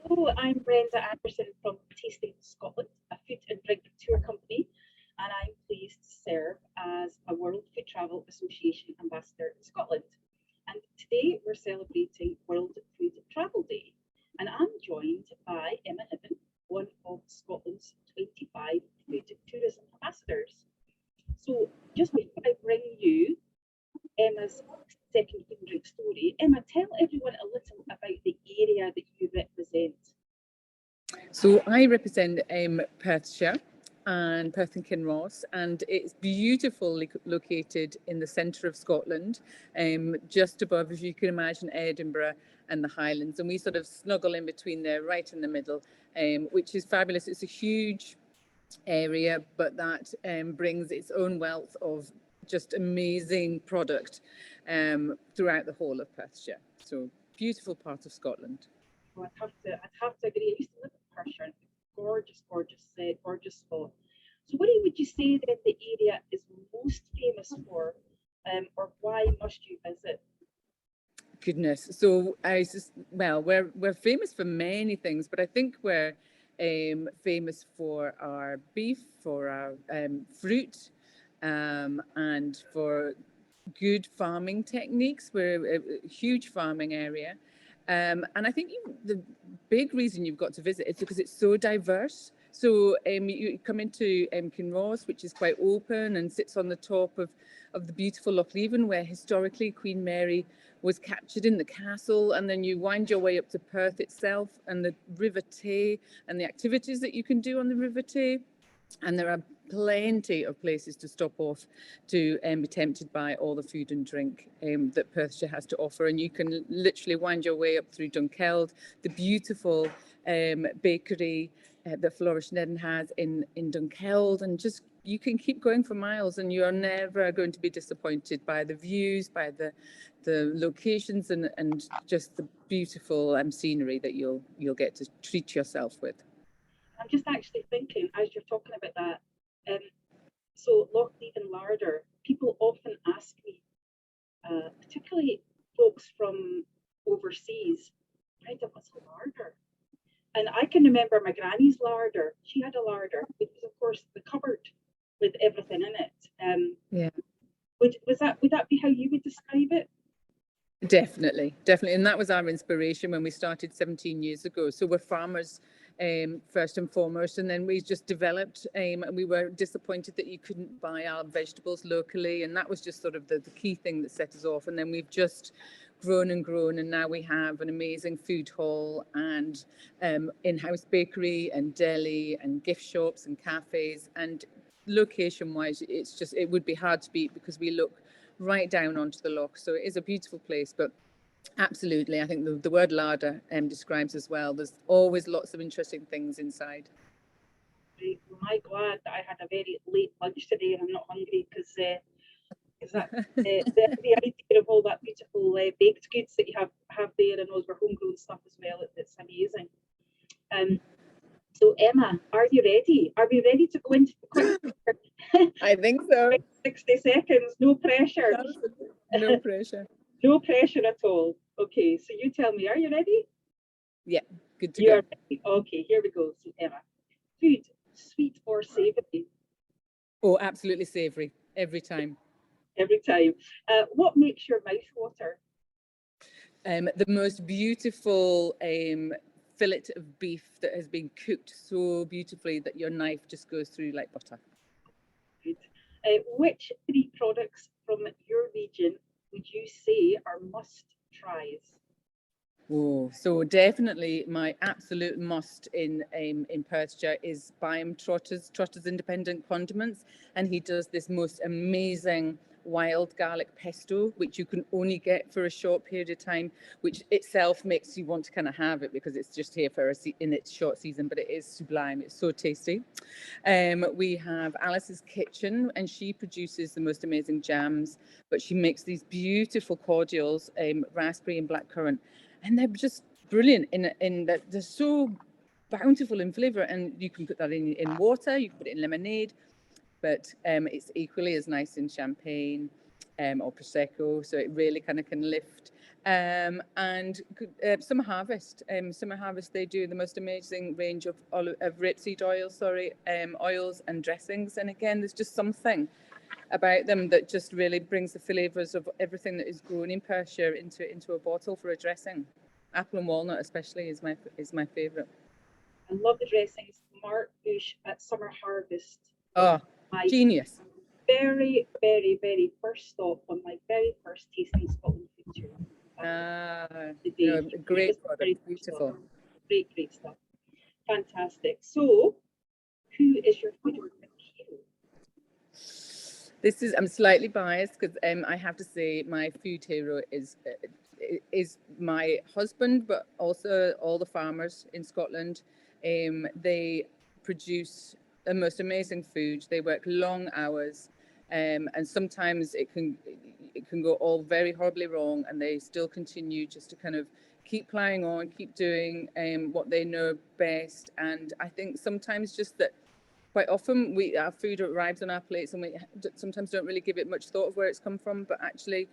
Hello, I'm Brenda Anderson from Tasting Scotland, a food and drink tour company, and I'm pleased to serve as a World Food Travel Association ambassador in Scotland. And today we're celebrating World Food Travel Day, and I'm joined by Emma Niven, one of Scotland's 25 food tourism ambassadors. So, just before I bring you Emma's second food and drink story, Emma, tell everyone a little about the area that you represent. So I represent Perthshire and Perth and Kinross, and it's beautifully located in the centre of Scotland, just above, if you can imagine, Edinburgh and the Highlands. And we sort of snuggle in between there, right in the middle, which is fabulous. It's a huge area, but that brings its own wealth of just amazing product throughout the whole of Perthshire. So beautiful part of Scotland. Well, I'd have to agree. I used to live in Perthshire. Gorgeous spot. So, what would you say that the area is most famous for, or why must you visit? Goodness. So we're famous for many things, but I think we're famous for our beef, for our fruit, and for good farming techniques. We're a huge farming area. And I think the big reason you've got to visit is because it's so diverse. So you come into Kinross, which is quite open and sits on the top of the beautiful Loch Leven, where historically Queen Mary was captured in the castle, and then you wind your way up to Perth itself and the River Tay and the activities that you can do on the River Tay. And there are plenty of places to stop off to be tempted by all the food and drink that Perthshire has to offer. And you can literally wind your way up through Dunkeld, the beautiful bakery that Flourish Nedden has in Dunkeld, and just you can keep going for miles and you are never going to be disappointed by the views, by the locations, and just the beautiful scenery that you'll get to treat yourself with. I'm just actually thinking as you're talking about that. So, Loch Leven larder. People often ask me, particularly folks from overseas, Brenda, what's a larder? And I can remember my granny's larder. She had a larder, which was, of course, the cupboard with everything in it. Yeah. Would that be how you would describe it? Definitely. And that was our inspiration when we started 17 years ago. So we're farmers first and foremost, and then we just developed and we were disappointed that you couldn't buy our vegetables locally, and that was just sort of the key thing that set us off. And then we've just grown, and now we have an amazing food hall and in-house bakery and deli and gift shops and cafes. And location wise, it would be hard to beat because we look right down onto the loch. So it is a beautiful place, but absolutely, I think the word larder describes as well. There's always lots of interesting things inside. Right. Well, I'm glad that I had a very late lunch today and I'm not hungry because that the idea of all that beautiful baked goods that you have there and those were homegrown stuff as well. It's amazing. So Emma, are you ready? Are we ready to go into the quick? I think so. 60 seconds, no pressure. No pressure. No pressure at all. Okay, so you tell me, are you ready? Yeah, good to You're go. ready. Okay, here we go. So Emma, food, sweet or savoury? Oh, absolutely savoury, every time. Every time. What makes your mouth water? The most beautiful fillet of beef that has been cooked so beautifully that your knife just goes through like butter. Good. Which 3 products from your region would you say are must tries? Oh, so definitely my absolute must in Perthshire is Byam Trotter's Independent Condiments, and he does this most amazing wild garlic pesto, which you can only get for a short period of time, which itself makes you want to kind of have it because it's just here for in its short season, but it is sublime. It's so tasty. We have Alice's Kitchen, and she produces the most amazing jams, but she makes these beautiful cordials, raspberry and blackcurrant, and they're just brilliant in that they're so bountiful in flavour, and you can put that in water, you can put it in lemonade, but it's equally as nice in champagne or prosecco, so it really kind of can lift And Summer Harvest. Summer Harvest, they do the most amazing range of rapeseed oil, oils and dressings. And again, there's just something about them that just really brings the flavours of everything that is grown in Perthshire into a bottle for a dressing. Apple and walnut, especially, is my favourite. I love the dressings. Mark Bush at Summer Harvest. Oh, My genius! very, very, very first stop on my very first Tasting Scotland food tour. Great product, beautiful. Great stuff. Fantastic. So, who is your food or drink hero? I'm slightly biased because I have to say my food hero is my husband, but also all the farmers in Scotland. They produce the most amazing food. They work long hours, and sometimes it can go all very horribly wrong, and they still continue just to kind of keep ploughing on, keep doing what they know best. And I think sometimes just that quite often our food arrives on our plates and we sometimes don't really give it much thought of where it's come from, but actually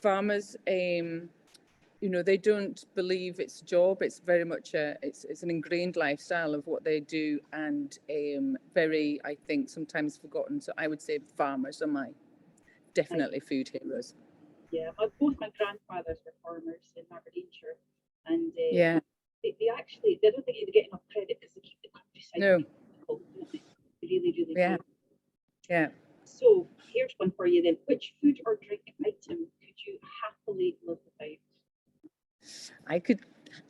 farmers, they don't believe it's a job. It's very much it's an ingrained lifestyle of what they do, and very, I think, sometimes forgotten. So I would say farmers are my definitely food heroes. Yeah, both my grandfathers were farmers in Aberdeenshire, and yeah, they don't think they get enough credit because they keep the countryside. No. Beautiful, they? Really, really Yeah. do. Yeah. So here's one for you then. Which food or drink item could you happily live without? I could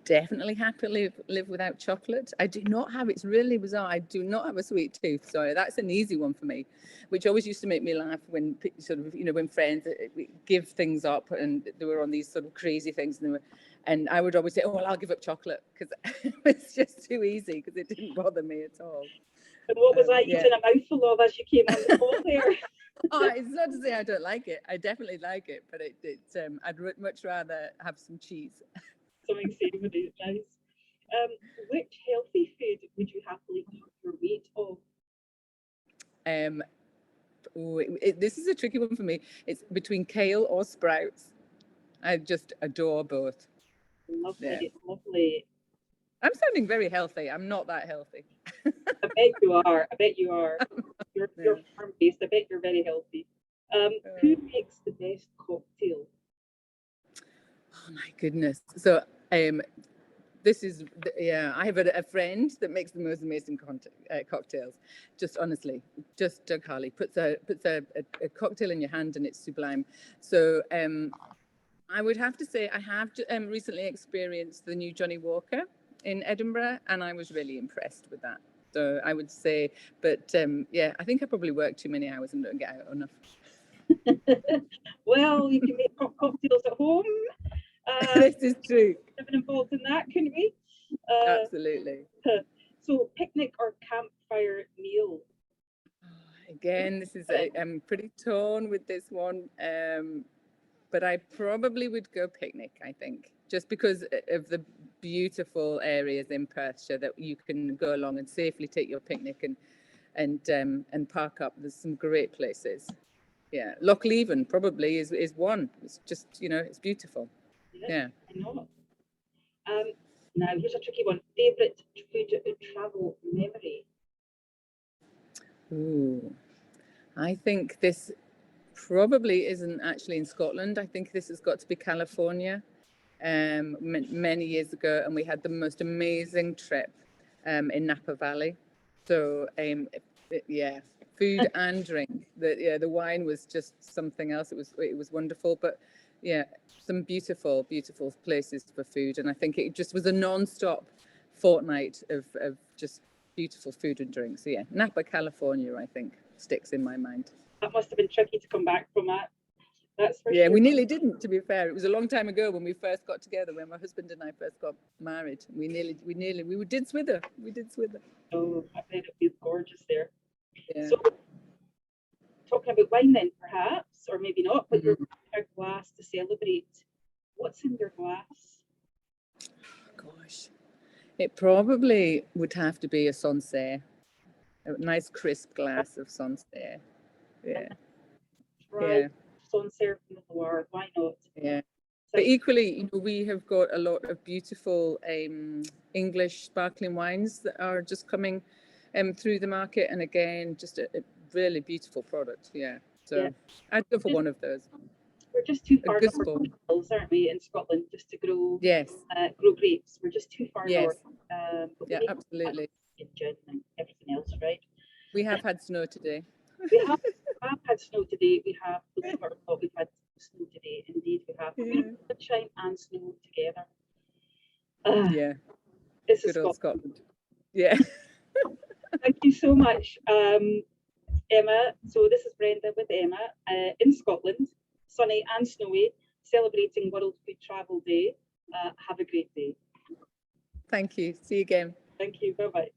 definitely happily live without chocolate. I do not have, it's really bizarre, I do not have a sweet tooth. So that's an easy one for me, which always used to make me laugh when sort of, when friends give things up and they were on these sort of crazy things and I would always say, oh, well, I'll give up chocolate because it's just too easy because it didn't bother me at all. And what was I eating a mouthful of as you came on the call there? It's not to say I don't like it. I definitely like it, but I'd much rather have some cheese. Something savoury, nice. Which healthy food would you happily cut your weight of? This is a tricky one for me. It's between kale or sprouts. I just adore both. Lovely, lovely. I'm sounding very healthy. I'm not that healthy. I bet you are. You're farm-based. I bet you're very healthy. Who makes the best cocktail? Oh my goodness. So this is, I have a friend that makes the most amazing cocktails. Just honestly, just Doug Harley puts a cocktail in your hand and it's sublime. So I would have to say I have recently experienced the new Johnny Walker in Edinburgh, and I was really impressed with that. So I would say, but I think I probably work too many hours and don't get out enough. Well, you can make cocktails at home. This is true. I've been involved in that, couldn't we? Absolutely. So, picnic or campfire meal? Again, this is I'm pretty torn with this one, but I probably would go picnic. I think just because of the beautiful areas in Perthshire that you can go along and safely take your picnic and park up. There's some great places. Yeah, Loch Leven probably is one. It's just it's beautiful. Yeah. I know. Now here's a tricky one. Favorite food travel memory? Ooh, I think this probably isn't actually in Scotland. I think this has got to be California. Many years ago, and we had the most amazing trip in Napa Valley. So food and drink. The wine was just something else. It was wonderful, but some beautiful places for food, and I think it just was a non-stop fortnight of just beautiful food and drinks. So Napa, California, I think sticks in my mind. That must have been tricky to come back from that. That's for sure. We nearly didn't, to be fair. It was a long time ago when we first got together, when my husband and I first got married. We did swither. Oh, I bet it feels gorgeous there. Yeah. So, talking about wine then, perhaps, or maybe not, but you're a glass to celebrate. What's in your glass? Gosh, it probably would have to be a Sancerre, a nice crisp glass of Sancerre. Yeah. Right. Sancerre from the Loire. Why not? Yeah. But equally, you know, we have got a lot of beautiful English sparkling wines that are just coming through the market, and again, just a really beautiful product. Yeah, so Yeah. I'd go for one of those. We're just too A far north, Guspo. aren't we, in Scotland, just to grow Yes, grow grapes. We're just too far yes, north. But yeah, we need absolutely. in gin and everything else, right? We have had snow today. We have had snow today. We have, believe it or not, we've had snow today. Indeed, we have. Yeah. Sunshine and snow together. Yeah, This is good old Scotland. Scotland. Yeah. Thank you so much, Emma. So this is Brenda with Emma in Scotland, sunny and snowy, celebrating World Food Travel Day. Have a great day. Thank you. See you again. Thank you. Bye bye.